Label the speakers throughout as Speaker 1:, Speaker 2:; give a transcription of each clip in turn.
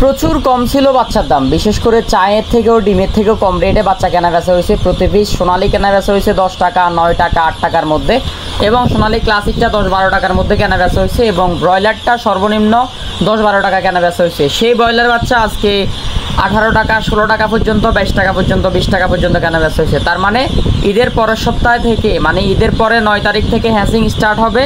Speaker 1: প্রচুর কম ছিল বাচ্চার দাম, বিশেষ করে চায়ের থেকেও ডিমের থেকেও কম রেটে বাচ্চা কেনা বেচা হয়েছে। প্রতি পিস সোনালি কেনা বেচা হয়েছে 10 টাকা, 9 টাকা, 8 টাকার মধ্যে, এবং সোনালি ক্লাসিকটা 10-12 টাকার মধ্যে কেনা বেচা হয়েছে, এবং ব্রয়লারটা সর্বনিম্ন 10-12 টাকা কেনা বেচা হয়েছে। সেই ব্রয়লার বাচ্চা আজকে 18 টাকা, 16 টাকা পর্যন্ত, 22 টাকা পর্যন্ত, 20 টাকা পর্যন্ত কেনা বেচা হয়েছে। তার মানে ঈদের পরের সপ্তাহ থেকে, মানে ঈদের পরে 9 তারিখ থেকে হ্যাচিং স্টার্ট হবে।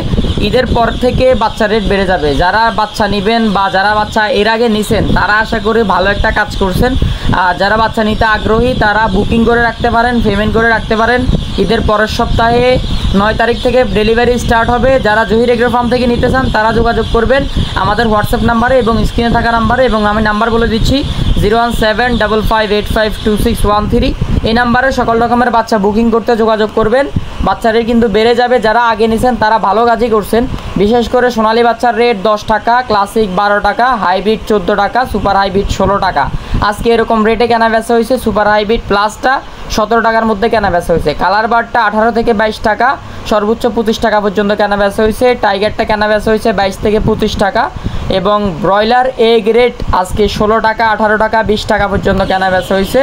Speaker 1: ঈদের পর থেকে বাচ্চা রেট বেড়ে যাবে। যারা বাচ্চা নেবেন বা যারা বাচ্চা এর আগে নিছেন তারা আশা করি ভালো একটা কাজ করছেন। আর যারা বাচ্চা নিতে আগ্রহী তারা বুকিং করে রাখতে পারেন, পেমেন্ট করে রাখতে পারেন। ঈদের পরের সপ্তাহে 9 তারিখ থেকে ডেলিভারি স্টার্ট হবে। যারা জহির এগ্রো ফার্ম থেকে নিতে চান তারা যোগাযোগ করবেন আমাদের হোয়াটসঅ্যাপ নাম্বারে এবং স্ক্রিনে থাকা নাম্বারে, এবং আমি নাম্বার বলে দিচ্ছি 01755852613। এই নাম্বারে সকল রকমের বাচ্চা বুকিং করতে যোগাযোগ করবেন। বাচ্চা রেট কিন্তু বেড়ে যাবে। যারা আগে নিছেন তারা ভালো কাজই করছেন। বিশেষ করে সোনালী বাচ্চার রেট 10 টাকা, ক্লাসিক 12 টাকা, হাইব্রিড 14 টাকা, সুপার হাইব্রিড 16 টাকা। আজকে এরকম রেটে কেনা বেচা হয়েছে। সুপার হাইব্রিড প্লাসটা 17 টাকার মধ্যে কেনা বেচা হয়েছে। কালার বারটা 18 থেকে 22 টাকা, সর্বোচ্চ 25 টাকা পর্যন্ত কেনা বেচা হয়েছে। টাইগারটা কেনা বেচা হয়েছে 22 থেকে 25 টাকা, এবং ব্রয়লার এ গ্রেড আজকে 16 টাকা, 18 টাকা, 20 টাকা পর্যন্ত কেনা বেচা হয়েছে,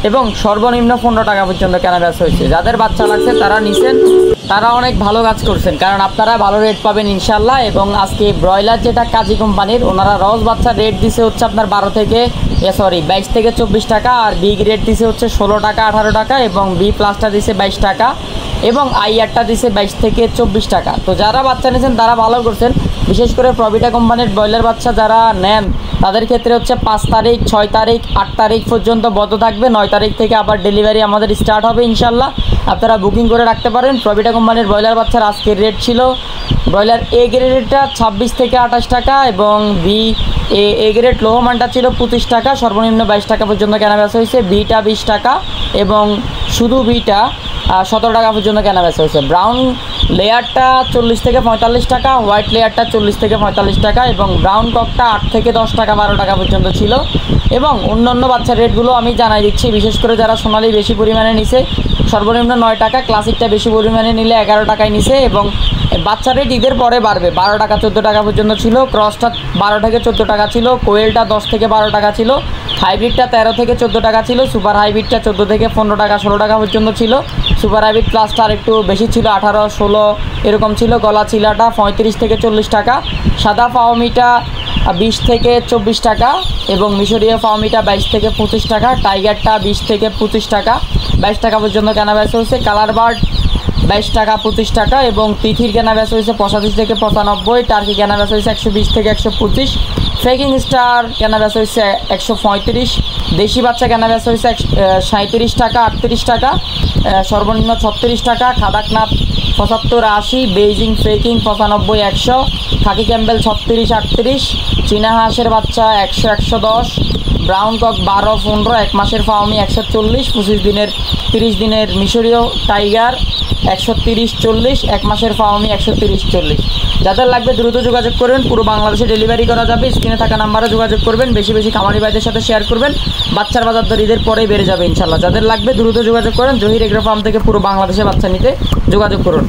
Speaker 1: এবং সর্বনিম্ন 15 টাকা পর্যন্ত কেনা বেচা হয়েছে। যাদের বাচ্চা লাগছে তারা নিছেন, তারা অনেক ভালো কাজ করছেন, কারণ আপনারা ভালো রেট পাবেন ইনশাল্লাহ। এবং আজকে ব্রয়লার যেটা কাজী কোম্পানির, ওনারা রস বাচ্চার রেট দিছে হচ্ছে আপনার 22 থেকে 24 টাকা, আর বি গ্রেড দিছে হচ্ছে 16 টাকা, 18 টাকা, এবং বি প্লাসটা দিছে 22 টাকা, এবং আইআরটা দিছে 22 থেকে 24 টাকা। তো যারা বাচ্চা নিয়েছেন তারা ভালো করছেন। বিশেষ করে প্রভিটা কোম্পানির ব্রয়লার বাচ্চা যারা নেন তাদের ক্ষেত্রে হচ্ছে 5 তারিখ, 6 তারিখ, 8 তারিখ পর্যন্ত বন্ধ থাকবে। 9 তারিখ থেকে আবার ডেলিভারি আমাদের স্টার্ট হবে ইনশাল্লাহ। আপনারা বুকিং করে রাখতে পারেন। প্রভিটা কোম্পানির ব্রয়লার বাচ্চার আজকের রেট ছিল ব্রয়লার এ গ্রেডেরটা 26 থেকে 28 টাকা, এবং বি এ গ্রেড লোহমানটা ছিল 25 টাকা, সর্বনিম্ন 22 টাকা পর্যন্ত কেনা বেচা হয়েছে। বিটা 20 টাকা, এবং শুধু বিটা 17 টাকা পর্যন্ত কেনা বেচা হয়েছে। ব্রাউন লেয়ারটা 40 থেকে 45 টাকা, হোয়াইট লেয়ারটা 40 থেকে 45 টাকা, এবং ব্রাউন ককটা 8 থেকে 10 টাকা, 12 টাকা পর্যন্ত ছিল। এবং অন্যান্য বাচ্চার রেটগুলো আমি জানাই দিচ্ছি। বিশেষ করে যারা সোনালি বেশি পরিমাণে নিছে, সর্বনিম্ন 9 টাকা, ক্লাসিকটা বেশি পরিমাণে নিলে 11 টাকায় নিছে, এবং বাচ্চা রেট ঈদের পরে বাড়বে। 12 টাকা, 14 টাকা পর্যন্ত ছিল। ক্রসটা 12 থেকে 14 টাকা ছিল। কোয়েলটা 10 থেকে 12 টাকা ছিল। হাইব্রিডটা 13 থেকে 14 টাকা ছিল। সুপার হাইব্রিডটা 14 থেকে 15 টাকা, 16 টাকা পর্যন্ত ছিল। সুপার হাইব্রিড প্লাসটা আর একটু বেশি ছিল, 18, 16 এরকম ছিল। গলা চিলাটা 35 থেকে 40 টাকা। সাদা ফাওমিটা 20 থেকে 24 টাকা, এবং মিশরীয় ফাওমিটা 22 থেকে 25 টাকা। টাইগারটা 20 থেকে 25 টাকা, 22 টাকা পর্যন্ত কেনা বেচা হয়েছে। কালার বার্ড 22 টাকা, 25 টাকা, এবং তিথির কেনা বেচা হয়েছে 85 থেকে 95। টার্কি কেনা বেচা হয়েছে 120 থেকে 125। ফেকিং স্টার কেনা বেচা হয়েছে 135। দেশি বাচ্চা কেনা বেচা হয়েছে 37 টাকা, 38 টাকা, সর্বনিম্ন 36 টাকা। খাদাকনাথ 75, 80। Beijing faking 95, 100। খাকি ক্যাম্বেল 36, 38। চীনা হাঁসের বাচ্চা 100, 110। Brown cock 12, 15। 1 মাসের ফাওমি 140। 25 দিনের, 30 দিনের মিশরীয় টাইগার 130, 40। 1 মাসের ফাওমি 130, 40। যাদের লাগবে দ্রুত যোগাযোগ করবেন। পুরো বাংলাদেশে ডেলিভারি করা যাবে। স্ক্রিনে থাকা নাম্বারে যোগাযোগ করবেন। বেশি বেশি খামারি ভাইদের সাথে শেয়ার করবেন। বাচ্চার বাজার দর ঈদের পরেই বেড়ে যাবে ইনশাল্লাহ। যাদের লাগবে দ্রুত যোগাযোগ করেন। জহির এগ্রো ফার্ম থেকে পুরো বাংলাদেশে বাচ্চা নিতে যোগাযোগ করুন।